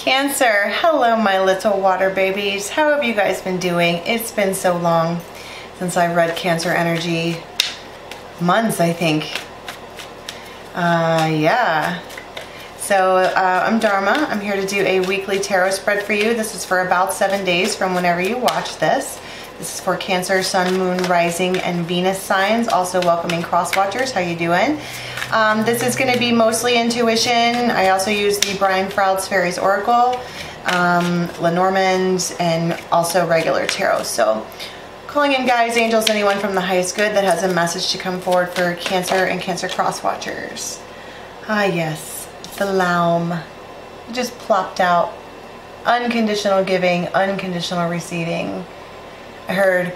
Cancer, hello my little water babies. How have you guys been doing? It's been so long since I read Cancer energy. Months, I think. Yeah. So I'm Dharma. I'm here to do a weekly tarot spread for you. This is for about 7 days from whenever you watch this. This is for Cancer, Sun, Moon, Rising, and Venus signs. Also welcoming cross watchers. How you doing? This is going to be mostly intuition. I also use the Brian Froud's Fairies Oracle, Lenormand, and also regular tarot. So calling in guides, angels, anyone from the highest good that has a message to come forward for Cancer and Cancer cross watchers. Ah yes, the Laum just plopped out. Unconditional giving, unconditional receiving. I heard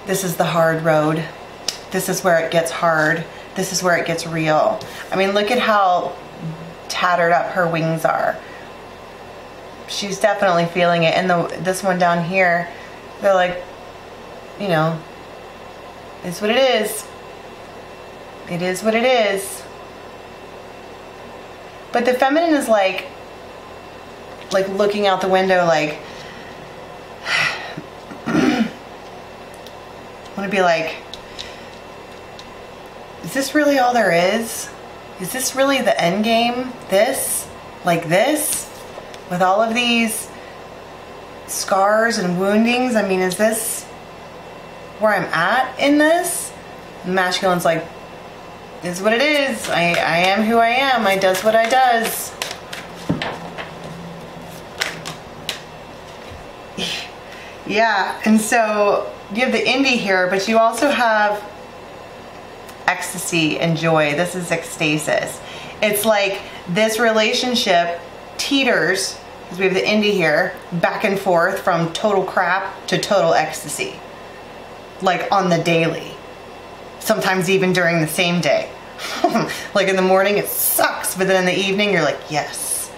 this is the hard road. This is where it gets hard. This is where it gets real. I mean, look at how tattered up her wings are. She's definitely feeling it. And this one down here, they're like, you know, it's what it is. It is what it is. But the feminine is like looking out the window like, I want to be like, is this really all there is? Is this really the end game? This? Like this? With all of these scars and woundings? I mean, is this where I'm at in this? Masculine's like, it's what it is. I am who I am. I does what I does. Yeah, and so you have the indie here, but you also have ecstasy and joy. This is ecstasis. It's like this relationship teeters, because we have the indie here, back and forth from total crap to total ecstasy. Like on the daily. Sometimes even during the same day. Like in the morning it sucks, but then in the evening you're like, yes.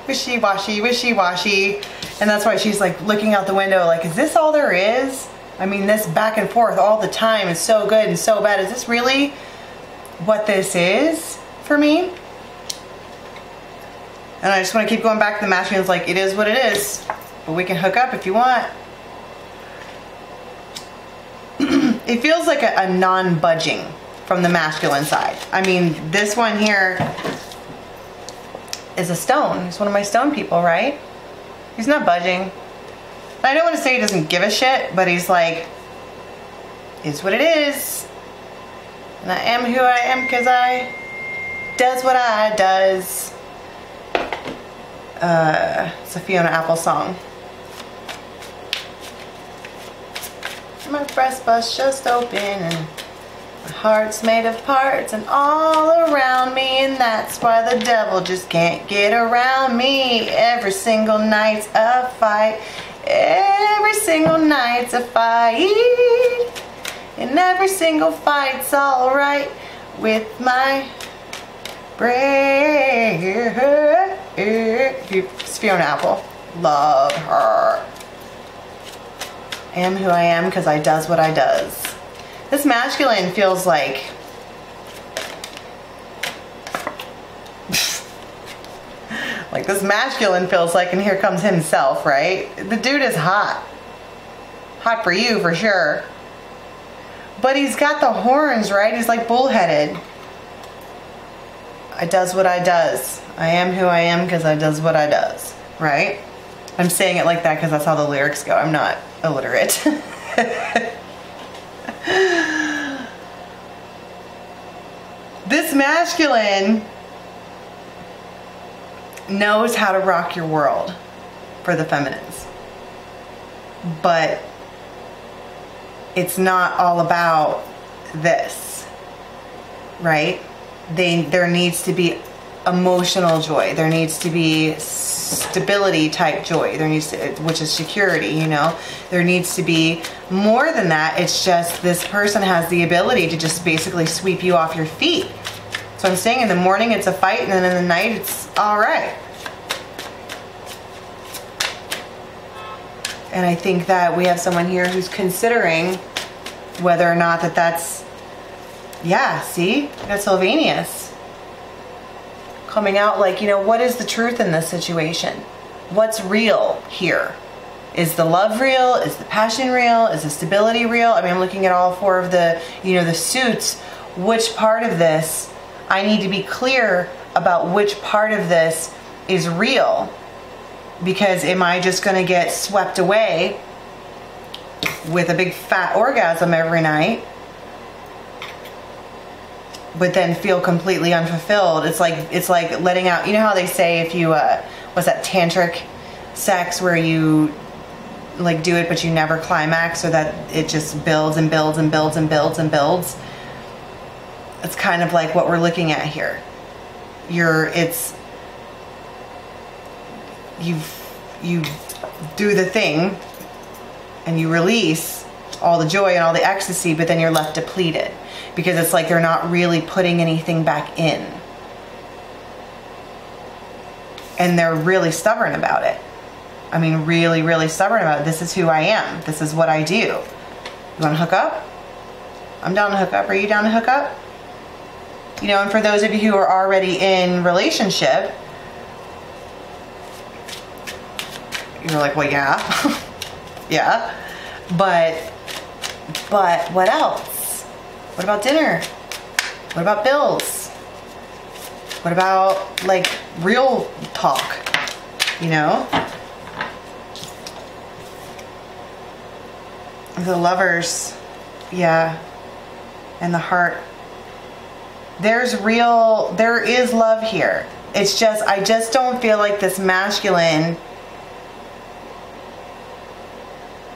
Wishy-washy, wishy-washy. And that's why she's like looking out the window like, is this all there is? I mean, this back and forth all the time is so good and so bad. Is this really what this is for me? And I just want to keep going back to the masculine's like, it is what it is. But we can hook up if you want. It feels like a non-budging from the masculine side. I mean, this one here is a stone. He's one of my stone people, right? He's not budging. I don't want to say he doesn't give a shit, but he's like, it's what it is. And I am who I am because I does what I does. It's a Fiona Apple song. My breast bust just open and my heart's made of parts and all around me, and that's why the devil just can't get around me. Every single night's a fight. Every single night's a fight. And every single fight's alright with my brain. It's Fiona Apple. Love her. I am who I am because I does what I does. This masculine feels like this masculine feels like, and here comes himself, right? The dude is hot. Hot for you, for sure. But he's got the horns, right? He's like bullheaded. I does what I does. I am who I am because I does what I does, right? I'm saying it like that because that's how the lyrics go. I'm not illiterate. This masculine knows how to rock your world for the feminines. But it's not all about this, right? There needs to be emotional joy. There needs to be stability type joy. There needs to, which is security, you know. There needs to be more than that. It's just this person has the ability to just basically sweep you off your feet. So I'm saying in the morning it's a fight, and then in the night it's all right. And I think that we have someone here who's considering whether or not that's, yeah, see? That's Sylvanus. coming out like, you know, what is the truth in this situation? What's real here? Is the love real? Is the passion real? Is the stability real? I mean, I'm looking at all four of the, you know, the suits. Which part of this, I need to be clear about which part of this is real. Because am I just going to get swept away with a big fat orgasm every night, but then feel completely unfulfilled? It's like letting out, you know how they say if you, what's that, tantric sex where you like do it but you never climax, so that it just builds and builds and builds and builds and builds. It's kind of like what we're looking at here. You do the thing and you release all the joy and all the ecstasy, but then you're left depleted because it's like they're not really putting anything back in. And they're really stubborn about it. I mean, really, really stubborn about it. This is who I am. This is what I do. You want to hook up? I'm down to hook up. Are you down to hook up? You know, and for those of you who are already in relationship, you're like, well, yeah. Yeah. But what else? What about dinner? What about bills? What about like real talk? You know? The Lovers, yeah, and the Heart. There is love here. It's just, I just don't feel like this masculine,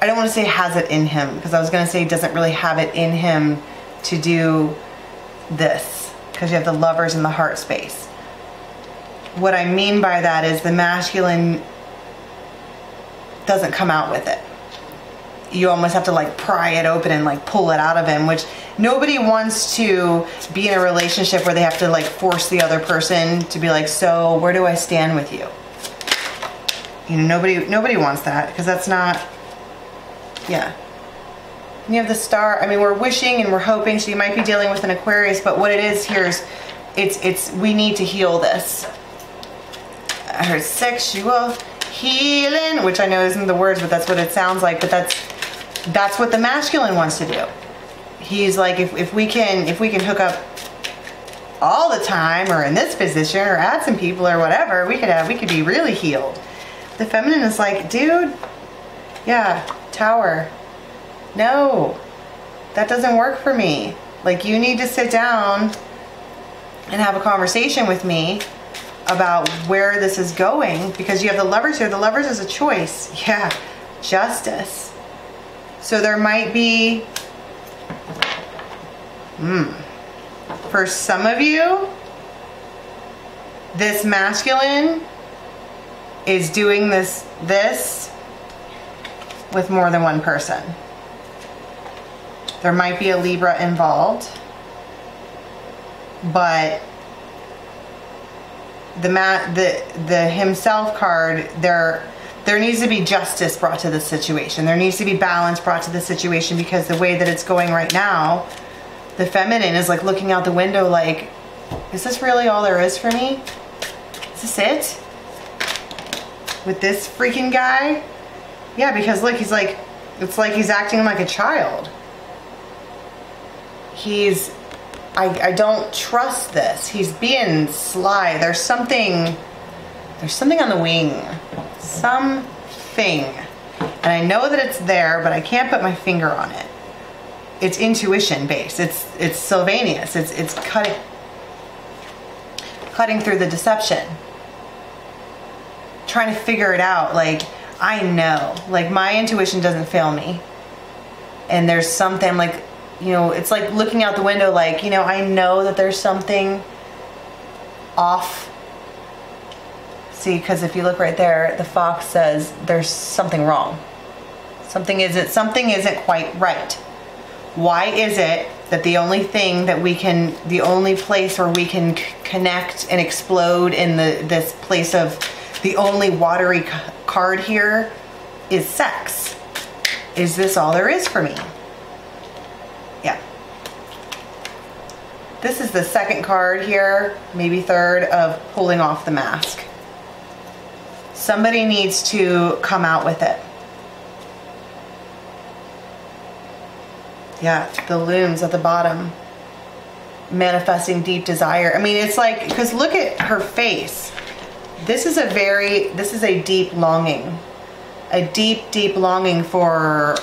I don't want to say has it in him, because I was going to say doesn't really have it in him to do this, because you have the Lovers and the Heart space. What I mean by that is the masculine doesn't come out with it. You almost have to like pry it open and like pull it out of him, which nobody wants to be in a relationship where they have to like force the other person to be like, so where do I stand with you? You know, nobody wants that, because that's not, yeah. And you have the Star. I mean, we're wishing and we're hoping, so you might be dealing with an Aquarius, but what it is here is it's we need to heal this. I heard sexual healing, which I know isn't the words, but that's what it sounds like. But that's what the masculine wants to do. He's like, if we can hook up all the time, or in this position, or add some people, or whatever, we could be really healed. The feminine is like, dude, yeah, Tower. No, that doesn't work for me. Like, you need to sit down and have a conversation with me about where this is going, because you have the Lovers here. The Lovers is a choice. Yeah, Justice. So there might be, for some of you, this masculine is doing this with more than one person. There might be a Libra involved, but the himself card, there needs to be justice brought to the situation. There needs to be balance brought to the situation, because the way that it's going right now, the feminine is like looking out the window like, is this really all there is for me? Is this it? With this freaking guy? Yeah, because look, he's like, it's like he's acting like a child. I don't trust this. He's being sly. There's something on the wing. Something. And I know that it's there, but I can't put my finger on it. It's intuition based. It's Sylvanus. It's cutting through the deception. Trying to figure it out. Like, I know. Like, my intuition doesn't fail me. And there's something like, you know, it's like looking out the window like, you know, I know that there's something off. See, because if you look right there, the fox says there's something wrong. Something isn't quite right. Why is it that the only place where we can connect and explode in this place of the only watery card here is sex? Is this all there is for me? Yeah. This is the second card here, maybe third, of pulling off the mask. Somebody needs to come out with it. Yeah, the looms at the bottom. Manifesting deep desire. I mean, it's like, because look at her face. This is a deep longing. A deep, deep longing for,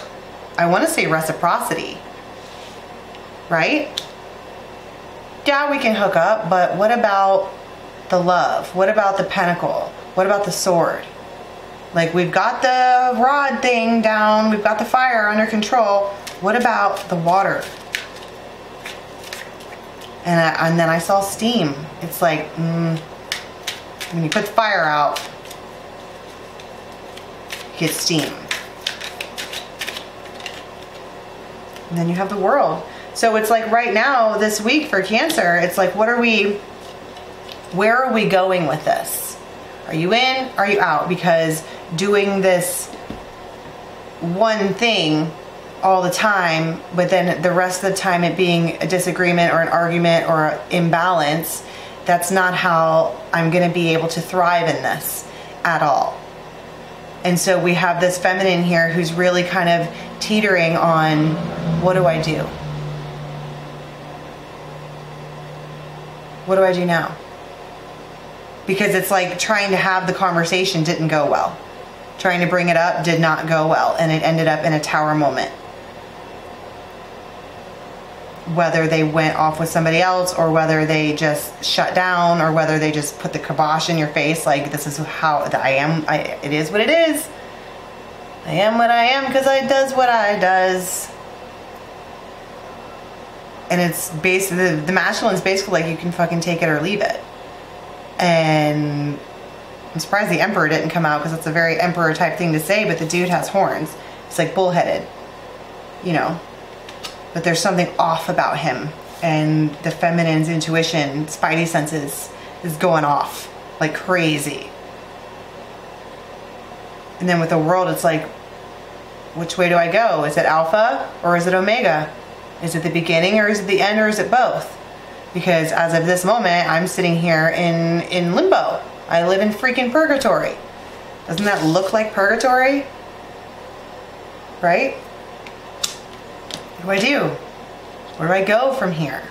I want to say, reciprocity. Right? Yeah, we can hook up, but what about the love? What about the pentacle? What about the sword? Like, we've got the rod thing down, we've got the fire under control. What about the water? And then I saw steam. It's like, when you put the fire out, you get steam. And then you have the world. So it's like right now, this week for Cancer, it's like, where are we going with this? Are you in? Are you out? Because doing this one thing all the time, but then the rest of the time it being a disagreement or an argument or an imbalance, that's not how I'm going to be able to thrive in this at all. And so we have this feminine here who's really kind of teetering on, what do I do? What do I do now? Because it's like trying to have the conversation didn't go well. Trying to bring it up did not go well, and it ended up in a tower moment. Whether they went off with somebody else, or whether they just shut down, or whether they just put the kibosh in your face, like, this is how I am, it is what it is. I am what I am because I does what I does. And it's basically, the masculine is basically like, you can fucking take it or leave it. And I'm surprised the Emperor didn't come out, because it's a very Emperor type thing to say, but the dude has horns. It's like bullheaded, you know. But there's something off about him, and the feminine's intuition, spidey senses, is going off like crazy. And then with the world, it's like, which way do I go? Is it alpha or is it omega? Is it the beginning or is it the end, or is it both? Because as of this moment, I'm sitting here in limbo. I live in freaking purgatory. Doesn't that look like purgatory? Right? What do I do? Where do I go from here?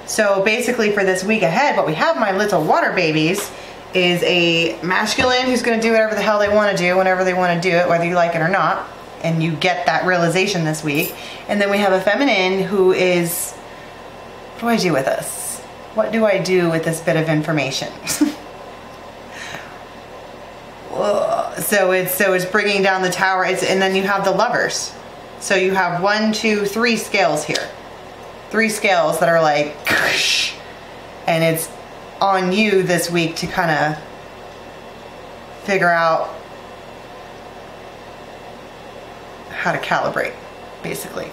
So basically for this week ahead, what we have, my little water babies, is a masculine who's going to do whatever the hell they want to do whenever they want to do it, whether you like it or not. And you get that realization this week. And then we have a feminine who is, what do I do with this? What do I do with this bit of information? So it's bringing down the tower. And then you have the lovers. So you have 1, 2, 3 scales here. 3 scales that are like, and it's on you this week to kind of figure out how to calibrate, basically.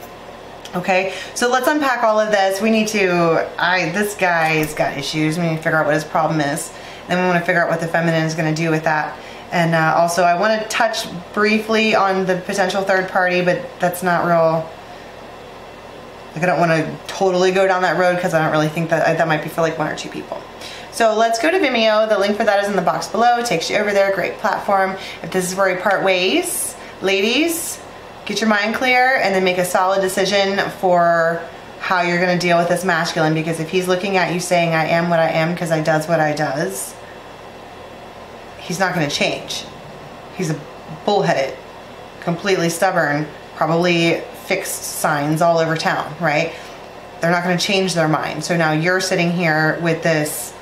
Okay, so let's unpack all of this. We need to, this guy's got issues. We need to figure out what his problem is. Then we want to figure out what the feminine is going to do with that. And also I want to touch briefly on the potential third party, but that's not real, like, I don't want to totally go down that road, because I don't really think that that might be for like 1 or 2 people. So let's go to Vimeo. The link for that is in the box below. It takes you over there. Great platform. If this is where we part ways, ladies, get your mind clear and then make a solid decision for how you're going to deal with this masculine. Because if he's looking at you saying, I am what I am because I does what I does, he's not going to change. He's a bullheaded, completely stubborn, probably fixed signs all over town, right? They're not going to change their mind. So now you're sitting here with this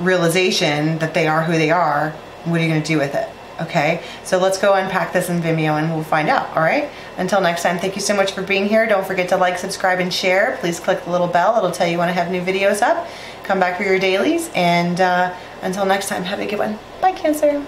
realization that they are who they are. What are you going to do with it? Okay, so let's go unpack this in Vimeo and we'll find out, all right? Until next time, thank you so much for being here. Don't forget to like, subscribe, and share. Please click the little bell. It'll tell you when I have new videos up. Come back for your dailies, and until next time, have a good one. Bye, Cancer.